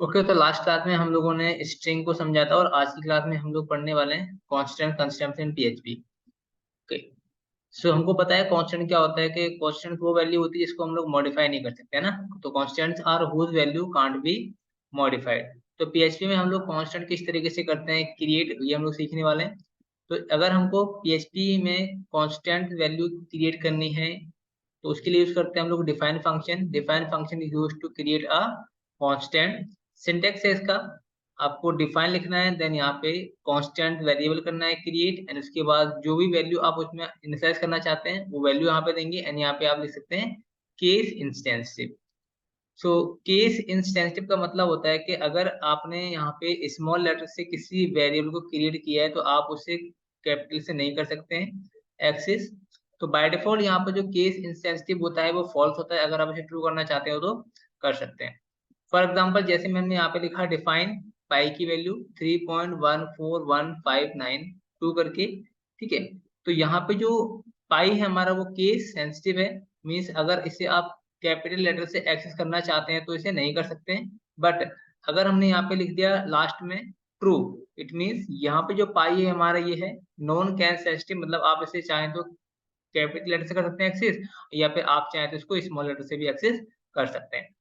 Okay, तो last class में हम लोगों ने स्ट्रिंग को समझा था और आज की क्लास में हम लोग पढ़ने वाले हैं constant construct in PHP. Okay, so हमको पता है कांस्टेंट क्या होता है कि कांस्टेंट वो वैल्यू होती है जिसको हम लोग मॉडिफाई नहीं कर सकते, है ना। तो constants are whose value can't be modified. तो पीएचपी में हम लोग कांस्टेंट किस तरीके से करते हैं क्रिएट, ये हम लोग सीखने वाले हैं। तो अगर हमको पीएचपी में कांस्टेंट वैल्यू क्रिएट करनी है तो उसके लिए यूज करते हैं हम लोग define function. Define function is used to create a constant. Syntax है इसका, आपको डिफाइन लिखना है, देन यहाँ पे कांस्टेंट वेरिएबल करना है क्रिएट, एंड उसके बाद जो भी वैल्यू आप उसमें इनिशियलाइज करना चाहते हैं वो वैल्यू यहाँ पे देंगे, एंड यहाँ पे आप लिख सकते हैं केस इंस्टेंसिव। सो केस इंस्टेंसिव का मतलब होता है कि अगर आपने यहाँ पे स्मॉल लेटर से किसी वेरिएबल को क्रिएट किया है तो आप उसे कैपिटल से नहीं कर सकते हैं एक्सिस। तो बाय डिफॉल्ट यहाँ पे जो केस इंसेंसिटिव होता है वो फॉल्स होता है, अगर आप इसे ट्रू करना चाहते हो तो कर सकते हैं। फॉर एग्जाम्पल जैसे मैंने यहाँ पे लिखा डिफाइन पाई की वैल्यू 3.14159 करके, ठीक है। तो यहाँ पे जो पाई है हमारा वो केस सेंसिटिव है, मीन्स अगर इसे आप कैपिटल लेटर से एक्सेस करना चाहते हैं तो इसे नहीं कर सकते हैं। बट अगर हमने यहाँ पे लिख दिया लास्ट में ट्रू, इट मीन्स यहाँ पे जो पाई है हमारा ये है नॉन कैन सेंसिटिव, मतलब आप इसे चाहें तो कैपिटल लेटर से कर सकते हैं एक्सेस, या फिर आप चाहें तो इसको स्मॉल लेटर से भी एक्सेस कर सकते हैं,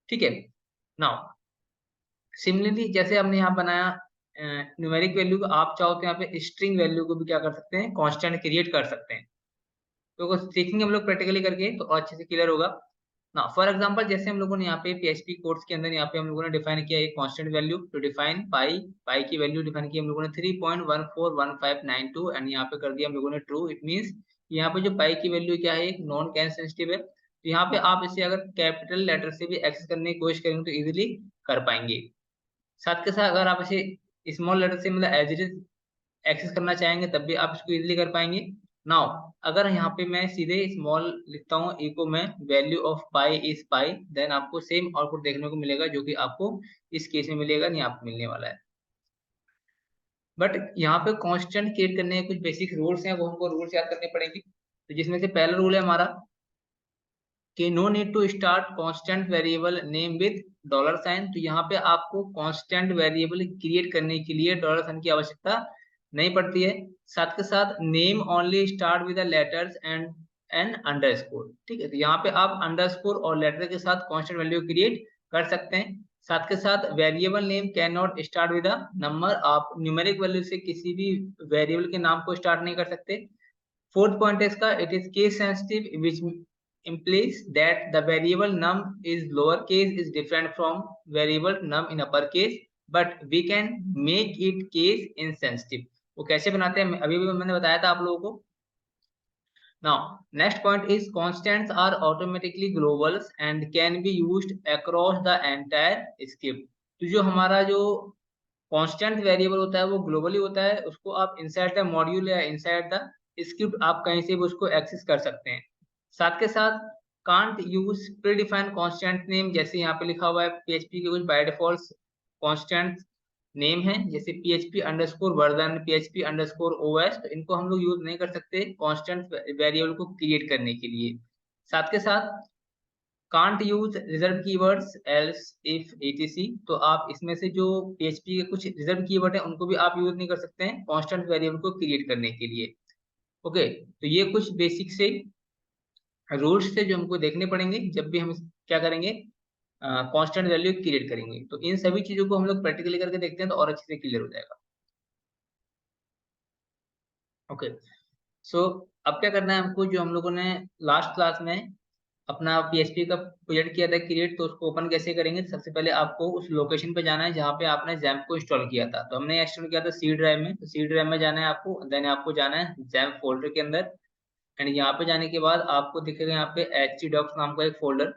ठीक है। नाउ सिमिलरली जैसे हमने यहाँ बनाया न्यूमेरिक वैल्यू को, आप चाहो तो यहाँ पे स्ट्रिंग वैल्यू को भी क्या कर सकते हैं, कांस्टेंट क्रिएट कर सकते हैं। तो कुछ सीखेंगे हम लोग प्रैक्टिकली करके तो और अच्छे से क्लियर होगा ना। फॉर एग्जांपल जैसे हम लोगों ने यहाँ पे पीएचपी कोड्स के अंदर यहाँ पे हम लोगों ने डिफाइन किया एक कांस्टेंट वैल्यू टू डिफाइन पाई। पाई की वैल्यू डिफाइन की हम लोगों ने 3.141592, एंड यहाँ पे कर दिया हम लोगों ने ट्रू। इट मींस यहाँ पे जो पाई की वैल्यू क्या है, एक नॉन कैन सेंसिटिव है, तो यहाँ पे आप इसे अगर कैपिटल लेटर से भी एक्सेस करने की कोशिश करेंगे तो इजिली कर पाएंगे। साथ के साथ अगर आप इसे स्मॉल लेटर से मतलब एज इट इज एक्सेस करना चाहेंगे तब भी आप इसको इजीली कर पाएंगे। नाउ अगर यहाँ पे मैं सीधे स्मॉल लिखता हूँ इको में value of pi is pi, then आपको सेम आउटपुट देखने को मिलेगा जो कि आपको इस केस में मिलेगा, नहीं आपको मिलने वाला है। बट यहाँ पे कांस्टेंट क्रिएट करने के कुछ बेसिक रूल्स हैं, वो हमको रूल्स याद करने पड़ेंगे। तो जिसमें से पहला रूल है हमारा कि no need to start constant variable name with dollar sign. तो यहाँ पे आपको कांस्टेंट वेरिएबल क्रिएट करने के लिए डॉलर साइन की आवश्यकता नहीं पड़ती है। साथ के साथ name only start with the letters and an underscore, ठीक है। तो यहाँ पे आप अंडरस्कोर और लेटर के साथ कांस्टेंट वैल्यू क्रिएट कर सकते हैं। साथ के साथ variable name can not start with a number, आप न्यूमेरिक वैल्यू से किसी भी वेरिएबल के नाम को स्टार्ट नहीं कर सकते। फोर्थ पॉइंट है इसका, it is case sensitive which implies that the variable num is lower case is different from variable num in upper case, but we can make it case insensitive। वो कैसे बनाते हैं अभी भी मैंने बताया था आप लोगों को। now next point is constants are automatically globals and can be used across the entire script। तो जो हमारा जो कांस्टेंट वेरिएबल होता है वो ग्लोबली होता है, उसको आप इनसाइड द मॉड्यूल या इनसाइड द स्क्रिप्ट आप कहीं से भी उसको एक्सेस कर सकते हैं। साथ के साथ can't use predefined constant name, जैसे यहाँ पे लिखा हुआ है पीएचपी के कुछ बाय डिफॉल्ट कांस्टेंट नेम है जैसे PHP underscore version, PHP underscore OS, तो इनको हम लोग यूज नहीं कर सकते कांस्टेंट वेरिएबल को क्रिएट करने के लिए। साथ के साथ can't use reserve keywords else if etc, तो आप इसमें से जो पीएचपी के कुछ रिजर्व कीवर्ड हैं उनको भी आप यूज नहीं कर सकते हैं कांस्टेंट वेरिएबल को क्रिएट करने के लिए। ओके, तो ये कुछ बेसिक से रूल्स थे जो हमको देखने पड़ेंगे जब भी हम क्या करेंगे, कांस्टेंट वैल्यू क्रिएट करेंगे। तो इन सभी चीजों को हम लोग प्रैक्टिकली करके देखते हैं तो और अच्छे से क्लियर हो जाएगा। ओके, सो अब क्या करना है हमको, जो हम लोगों ने लास्ट क्लास में अपना पीएचपी का प्रोजेक्ट किया था क्रिएट, तो उसको ओपन कैसे करेंगे। सबसे पहले आपको उस लोकेशन पे जाना है जहाँ पे आपने जैम्प को इंस्टॉल किया था। तो हमने इंस्टॉल किया था सी ड्राइव में, तो सी ड्राइव में जाना है आपको, देन आपको जाना है जैम्प फोल्डर के अंदर, एंड यहाँ पे जाने के बाद आपको दिखेगा यहाँ पे एच टी डॉक्स नाम का एक फोल्डर।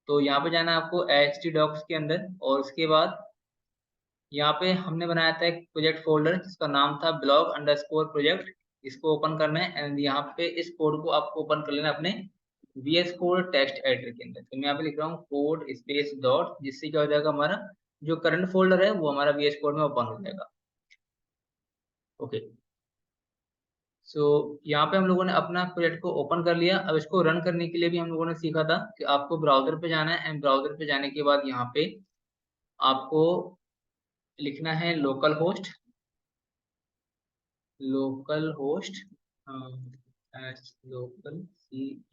तो यहाँ पे जाना है आपको एच टी डॉक्स के अंदर, और उसके बाद यहाँ पे हमने बनाया था एक प्रोजेक्ट फोल्डर जिसका नाम था ब्लॉग अंडरस्कोर प्रोजेक्ट। इसको ओपन करना है, एंड यहाँ पे इस कोड को आपको ओपन कर लेना है अपने VS कोड टेक्स्ट एडिटर के अंदर। तो मैं यहाँ पे लिख रहा हूँ कोड स्पेस डॉट, जिससे क्या हो जाएगा हमारा जो करंट फोल्डर है वो हमारा VS कोड में ओपन हो जाएगा। ओके, सो यहाँ पे हम लोगों ने अपना प्रोजेक्ट को ओपन कर लिया। अब इसको रन करने के लिए भी हम लोगों ने सीखा था कि आपको ब्राउजर पे जाना है, एंड ब्राउजर पे जाने के बाद यहाँ पे आपको लिखना है local host, local host local C,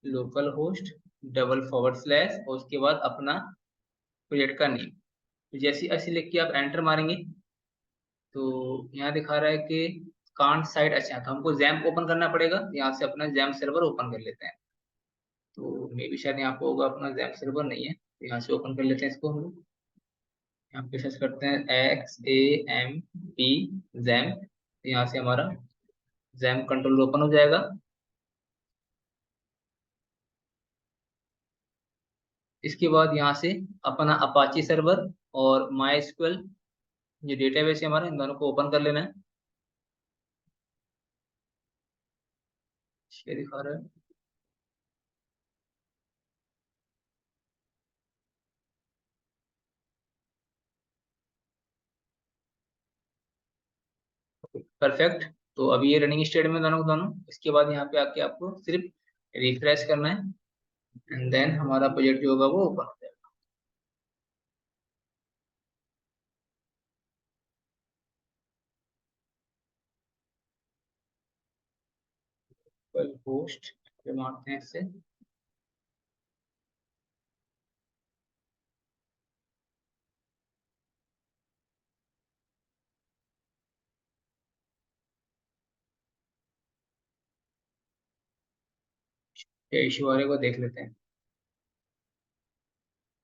local host // और उसके बाद अपना प्रोजेक्ट का नेम। तो जैसे ऐसे लिख के आप एंटर मारेंगे तो यहाँ दिखा रहा है कि कांट साइट। अच्छा, तो हमको जैम्प ओपन करना पड़ेगा, यहाँ से अपना जैम्प सर्वर ओपन कर लेते हैं। तो मे भी शायद यहाँ पे होगा, अपना जैम्प सर्वर नहीं है, तो यहाँ से ओपन कर लेते हैं इसको हम लोग। यहाँ पे सर्च करते हैं XAMP जैम्प, तो यहाँ से हमारा जैम्प कंट्रोल ओपन हो जाएगा। इसके बाद यहाँ से अपना अपाची सर्वर और माई एसक्यूएल जो डेटाबेस है हमारा, इन दोनों को ओपन कर लेना है। ये दिखा रहा है। परफेक्ट। तो अभी ये रनिंग स्टेट में दोनों दोनों। इसके बाद यहाँ पे आके आपको सिर्फ रिफ्रेश करना है, एंड देन हमारा प्रोजेक्ट जो होगा वो ओपन हो जाएगा। कल पोस्ट पे मारते हैं इससे। क्या इशू आ रहा है वो देख लेते हैं।